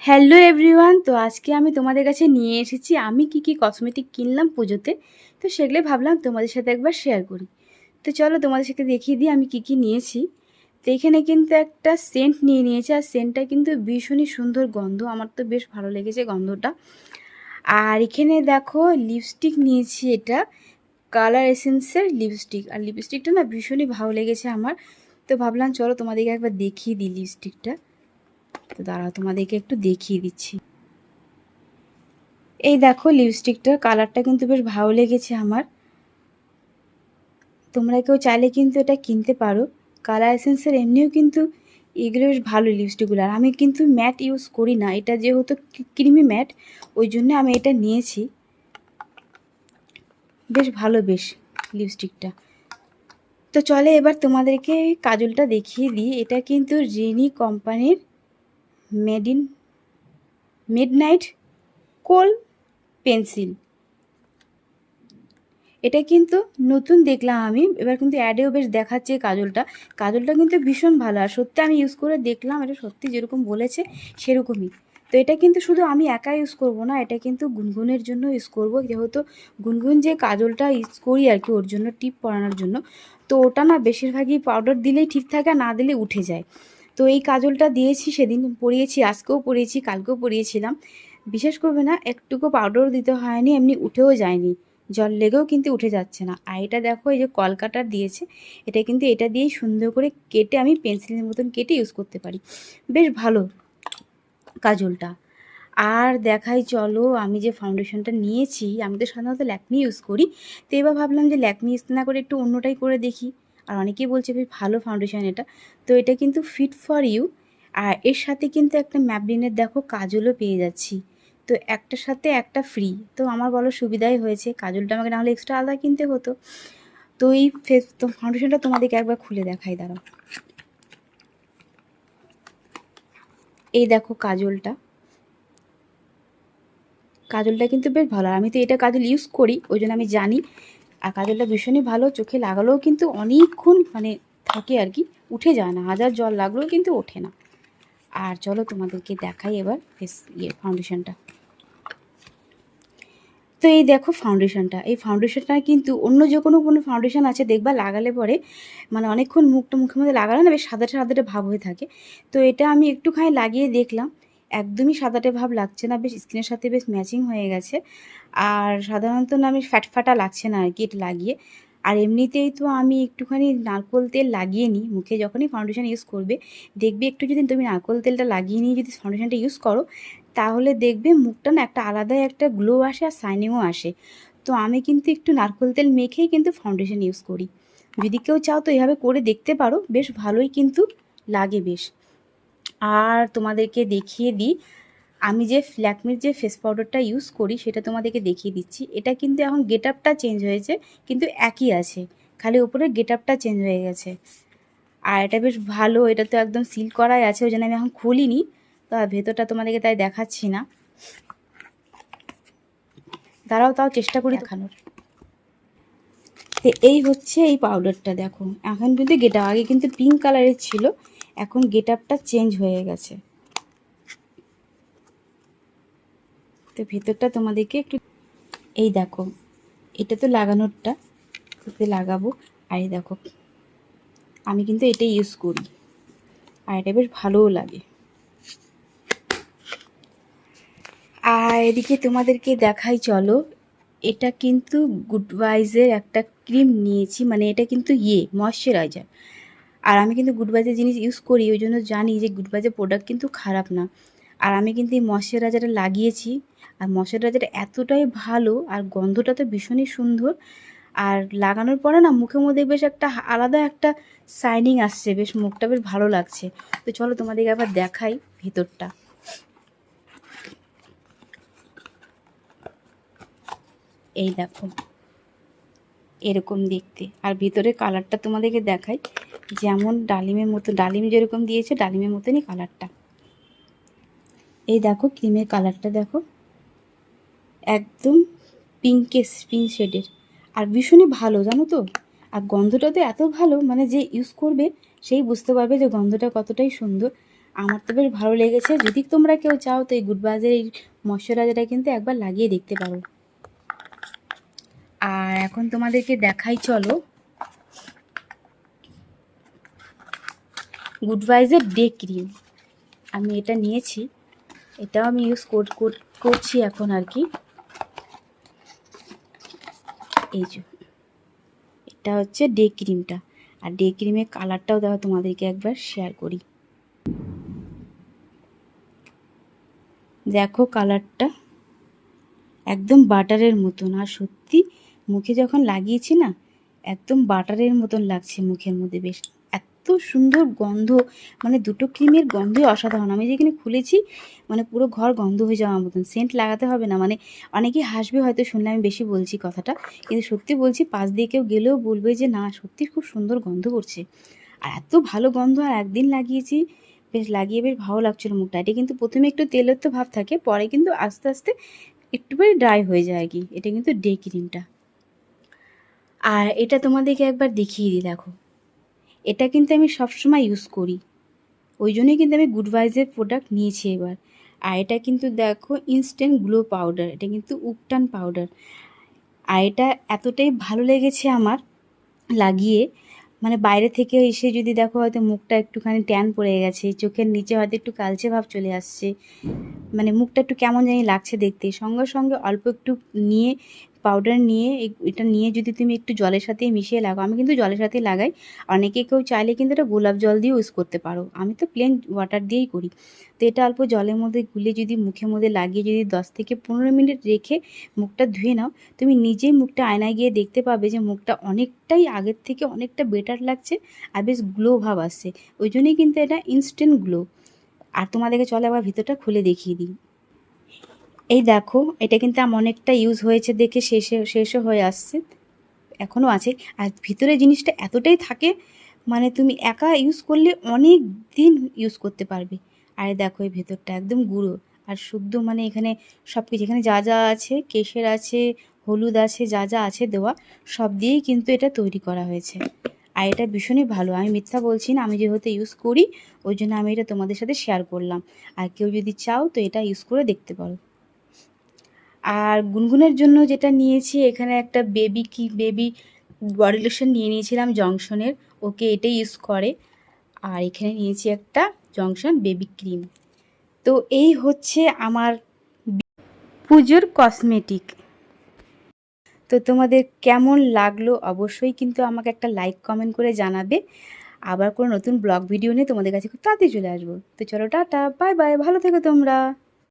Hello everyone, তো আজকে আমি তোমাদের কাছে নিয়ে এসেছি আমি কি কসমেটিক কিনলাম পুজোতে। তো সেগুলোই ভাবলাম তোমাদের সাথে একবার শেয়ার করি। তো চলো তোমাদের সাথে দেখিয়ে দিই আমি কি নিয়েছি। তো এখানে কিন্তু একটা সেন্ট নিয়ে নিয়েছি, আর সেন্টটা কিন্তু ভীষণই সুন্দর গন্ধ, আমার তো বেশ ভালো লেগেছে গন্ধটা। আর এখানে দেখো লিপস্টিক নিয়েছি, এটা কালার এসেন্সের লিপস্টিক, আর লিপস্টিকটা না ভীষণই ভালো লেগেছে আমার। তো ভাবলাম চলো তোমাদেরকে একবার দেখিয়ে দিই লিপস্টিকটা। তো দাঁড়াও তোমাদেরকে একটু দেখিয়ে দিচ্ছি। এই দেখো লিপস্টিকটার কালারটা কিন্তু বেশ ভালো লেগেছে আমার। তোমরা কেউ চাইলে কিন্তু এটা কিনতে পারো। কালার এসেন্সের এমনিও কিন্তু এগুলো বেশ ভালো লিপস্টিকগুলো। আর আমি কিন্তু ম্যাট ইউজ করি না, এটা যেহেতু ক্রিমি ম্যাট, ওই জন্য আমি এটা নিয়েছি। বেশ ভালো বেশ লিপস্টিকটা। তো চলে এবার তোমাদেরকে কাজলটা দেখিয়ে দিই। এটা কিন্তু রিনি কোম্পানির মিডনাইট কোল পেন্সিল। এটা কিন্তু নতুন দেখলাম আমি, এবার কিন্তু অ্যাডেও বেশ দেখাচ্ছে কাজলটা। কাজলটা কিন্তু ভীষণ ভালো, আর সত্যি আমি ইউজ করে দেখলাম, এটা সত্যি যেরকম বলেছে সেরকমই। তো এটা কিন্তু শুধু আমি একা ইউজ করব না, এটা কিন্তু গুনগুনের জন্য ইউজ করব, যেহেতু গুনগুন যে কাজলটা ইউজ করি আর কি ওর জন্য টিপ পরানোর জন্য। তো ওটা না বেশিরভাগই পাউডার দিলেই ঠিক থাকে, না দিলে উঠে যায়। তো এই কাজলটা দিয়েছি, সেদিন পরিয়েছি, আজকেও পরিয়েছি, কালকেও পরিয়েছিলাম। বিশেষ করবে না, একটুকু পাউডারও দিতে হয়নি, এমনি উঠেও যায়নি, জল লেগেও কিন্তু উঠে যাচ্ছে না। আর এটা দেখো এই যে কলকাটার দিয়েছে, এটা কিন্তু এটা দিয়েই সুন্দর করে কেটে আমি পেন্সিলের মতন কেটে ইউজ করতে পারি। বেশ ভালো কাজলটা। আর দেখাই চলো, আমি যে ফাউন্ডেশনটা নিয়েছি, আমি তো সাধারণত ল্যাকমি ইউজ করি। তো এবার ভাবলাম যে ল্যাকমি ইউজ না করে একটু অন্যটাই করে দেখি। আর অনেকেই বলছে বেশ ভালো ফাউন্ডেশন এটা। তো এটা কিন্তু ফিট ফর ইউ। আর এর সাথে কিন্তু একটা ম্যাবলিনের দেখো কাজলও পেয়ে যাচ্ছি। তো একটার সাথে একটা ফ্রি, তো আমার বলো সুবিধাই হয়েছে। কাজলটা আমাকে নাহলে এক্সট্রা আলাদা কিনতে হতো। তো এই ফাউন্ডেশনটা তোমাদেরকে একবার খুলে দেখাই, দাঁড়াও। এই দেখো কাজলটা, কাজলটা কিন্তু বেশ ভালো। আর আমি তো এটা কাজল ইউজ করি, ওই জন্য আমি জানি। আর কাজলটা ভীষণই ভালো, চোখে লাগালেও কিন্তু অনেকক্ষণ মানে থাকে আর কি, উঠে যায় না, হাজার জল লাগলেও কিন্তু ওঠে না। আর চলো তোমাদেরকে দেখাই এবার ফাউন্ডেশনটা। তো এই দেখো ফাউন্ডেশনটা, এই ফাউন্ডেশনটা কিন্তু অন্য যে কোনো ফাউন্ডেশন আছে দেখবা লাগালে পরে মানে অনেকক্ষণ মুখের মধ্যে লাগালে না বেশ সাদাটে সাদাটে ভাব হয়ে থাকে। তো এটা আমি একটুখানি লাগিয়ে দেখলাম, একদমই সাদাটে ভাব লাগছে না, বেশ স্কিনের সাথে বেশ ম্যাচিং হয়ে গেছে। আর সাধারণত না আমি ফ্যাটফাটা লাগছে না আর কি এটা লাগিয়ে। আর এমনিতেই তো আমি একটুখানি নারকোল তেল লাগিয়ে নিই মুখে, যখনই ফাউন্ডেশন ইউজ করবে দেখবে একটু যদি তুমি নারকোল তেলটা লাগিয়ে নিয়ে যদি ফাউন্ডেশনটা ইউজ করো, তাহলে দেখবে মুখটা না একটা আলাদাই একটা গ্লো আসে আর শাইনিংও আসে। তো আমি কিন্তু একটু নারকোল তেল মেখেই কিন্তু ফাউন্ডেশন ইউজ করি। যদি কেউ চাও তো এভাবে করে দেখতে পারো, বেশ ভালোই কিন্তু লাগে বেশ। আর তোমাদেরকে দেখিয়ে দিই, আমি যে ল্যাকমির যে ফেস পাউডারটা ইউজ করি সেটা তোমাদেরকে দেখিয়ে দিচ্ছি। এটা কিন্তু এখন গেট আপটা চেঞ্জ হয়েছে, কিন্তু একই আছে, খালি উপরে গেট আপটা চেঞ্জ হয়ে গেছে। আর এটা বেশ ভালো, এটা তো একদম সিল করাই আছে, ওই জন্য আমি এখন খুলিনি। তো ভেতরটা তোমাদেরকে তাই দেখাচ্ছি না, তারাও তাও চেষ্টা করি দেখানোর। তো এই হচ্ছে এই পাউডারটা, দেখো এখন কিন্তু গেট আপ, আগে কিন্তু পিঙ্ক কালারের ছিল, এখন গেট আপটা চেঞ্জ হয়ে গেছে। তো ভেতরটা তোমাদেরকে একটু, এই দেখো এটা তো লাগানোরটা, এতে লাগাবো। আর এই দেখো আমি কিন্তু এটাই ইউজ করি, আর এটা বেশ ভালোও লাগে। আর এদিকে তোমাদেরকে দেখাই চলো, এটা কিন্তু গুডভাইজের একটা ক্রিম নিয়েছি, মানে এটা কিন্তু ময়শ্চারাইজার। আর আমি কিন্তু গুডভাইজের জিনিস ইউজ করি, ওই জন্য জানি যে গুডভাইজের প্রোডাক্ট কিন্তু খারাপ না। আর আমি কিন্তু এই ময়শ্চারাইজারটা লাগিয়েছি, আর ময়শ্চারাইজারটা এতটাই ভালো, আর গন্ধটা তো ভীষণই সুন্দর। আর লাগানোর পরে না মুখের মধ্যে বেশ একটা আলাদা একটা শাইনিং আসছে, বেশ মুখটা বেশ ভালো লাগছে। তো চলো তোমাদেরকে আবার দেখাই ভেতরটা। এই দেখো এরকম দেখতে, আর ভিতরে কালারটা তোমাদেরকে দেখাই, যেমন ডালিমের মতো, ডালিম যেরকম দিয়েছে ডালিমের মতনই কালারটা। এই দেখো ক্রিমের কালারটা দেখো, একদম পিঙ্ক শেডের, আর ভীষণই ভালো জানো তো। আর গন্ধটা তো এত ভালো, মানে যে ইউজ করবে সেই বুঝতে পারবে যে গন্ধটা কতটাই সুন্দর। আমার তো বেশ ভালো লেগেছে। যদি তোমরা কেউ চাও তো এই গুডভাইজের এই ময়শ্চারাইজারটা কিন্তু একবার লাগিয়ে দেখতে পারো। আর এখন তোমাদেরকে দেখাই, চলো, গুডভাইজের ডে ক্রিম। আমি এটা নিয়েছি, এটাও আমি ইউজ করছি এখন আর কি। এই যে এটা হচ্ছে ডে ক্রিমটা, আর ডে ক্রিমের কালারটাও দেখো তোমাদেরকে একবার শেয়ার করি। দেখো কালারটা একদম বাটারের মতন, আর সত্যি মুখে যখন লাগিয়েছি না একদম বাটারের মতন লাগছে মুখের মধ্যে। বেশ এত সুন্দর গন্ধ, মানে দুটো ক্রিমের গন্ধই অসাধারণ। আমি যেখানে খুলেছি মানে পুরো ঘর গন্ধ হয়ে যাওয়ার মতন। সেন্ট লাগাতে হবে না, মানে অনেকেই হাসবে হয়তো শুনলে আমি বেশি বলছি কথাটা, কিন্তু সত্যি বলছি, পাশ দিয়ে কেউ গেলেও বলবে যে না সত্যি খুব সুন্দর গন্ধ করছে। আর এত ভালো গন্ধ, আর একদিন লাগিয়েছি, বেশ লাগিয়ে বেশ ভালো লাগছিলো মুখটা। এটা কিন্তু প্রথমে একটু তেলের তো ভাব থাকে, পরে কিন্তু আস্তে আস্তে একটুখানি ড্রাই হয়ে যায় আর কি। এটা কিন্তু ডে ক্রিমটা। আর এটা তোমাদেরকে একবার দেখিয়ে দিই, দেখো এটা কিন্তু আমি সবসময় ইউজ করি, ওই জন্যই কিন্তু আমি গুডভাইজের প্রোডাক্ট নিয়েছি এবার। আর এটা কিন্তু দেখো ইনস্ট্যান্ট গ্লো পাউডার, এটা কিন্তু উপটান পাউডার। আর এটা এতটাই ভালো লেগেছে আমার লাগিয়ে, মানে বাইরে থেকে এসে যদি দেখো হয়তো মুখটা একটুখানি ট্যান পড়ে গেছে, চোখের নিচে হয়তো একটু কালচে ভাব চলে আসছে, মানে মুখটা একটু কেমন জানি লাগছে দেখতে, সঙ্গে সঙ্গে অল্প একটু নিয়ে পাউডার নিয়ে এটা নিয়ে যদি তুমি একটু জলের সাথে মিশিয়ে লাগাও, আমি কিন্তু জলের সাথে লাগাই, অনেকে কেউ চাইলে কিন্তু এটা গোলাপ জল দিয়েও ইউজ করতে পারো, আমি তো প্লেন ওয়াটার দিয়েই করি। তো এটা অল্প জলের মধ্যে গুলে যদি মুখের মধ্যে লাগিয়ে যদি 10 থেকে 15 মিনিট রেখে মুখটা ধুয়ে নাও, তুমি নিজেই মুখটা আয়নায় গিয়ে দেখতে পাবে যে মুখটা অনেকটাই আগের থেকে অনেকটা বেটার লাগছে, আর বেশ গ্লো ভাব আসছে। ওই জন্যই কিন্তু এটা ইনস্ট্যান্ট গ্লো। আর তোমাদেরকে চলে আবার ভিতরটা খুলে দেখিয়ে দিই। এই দেখো এটা কিন্তু আমার অনেকটা ইউজ হয়েছে দেখে শেষও হয়ে আসছে, এখনও আছে। আর ভিতরে জিনিসটা এতটাই থাকে, মানে তুমি একা ইউজ করলে অনেক দিন ইউজ করতে পারবে। আর দেখো এই ভেতরটা একদম গুঁড়ো আর শুদ্ধ, মানে এখানে সব কিছু, এখানে যা যা আছে, কেশর আছে, হলুদ আছে, যা যা আছে দেওয়া, সব দিয়েই কিন্তু এটা তৈরি করা হয়েছে। আর এটা ভীষণই ভালো, আমি মিথ্যা বলছি না, আমি যেহেতু ইউজ করি ওই জন্য আমি এটা তোমাদের সাথে শেয়ার করলাম। আর কেউ যদি চাও তো এটা ইউজ করে দেখতে পারো। আর গুনগুনের জন্য যেটা নিয়েছি, এখানে একটা বেবি বডি লোশন নিয়ে নিয়েছিলাম জংশনের, ওকে এটাই ইউজ করে। আর এখানে নিয়েছি একটা জংশন বেবি ক্রিম। তো এই হচ্ছে আমার পুজোর কসমেটিক। তো তোমাদের কেমন লাগলো অবশ্যই কিন্তু আমাকে একটা লাইক কমেন্ট করে জানাবে। আবার কোনো নতুন ব্লগ ভিডিও নিয়ে তোমাদের কাছে খুব তাড়াতাড়ি চলে আসবো। তো চলো টাটা, বাই বাই, ভালো থেকো তোমরা।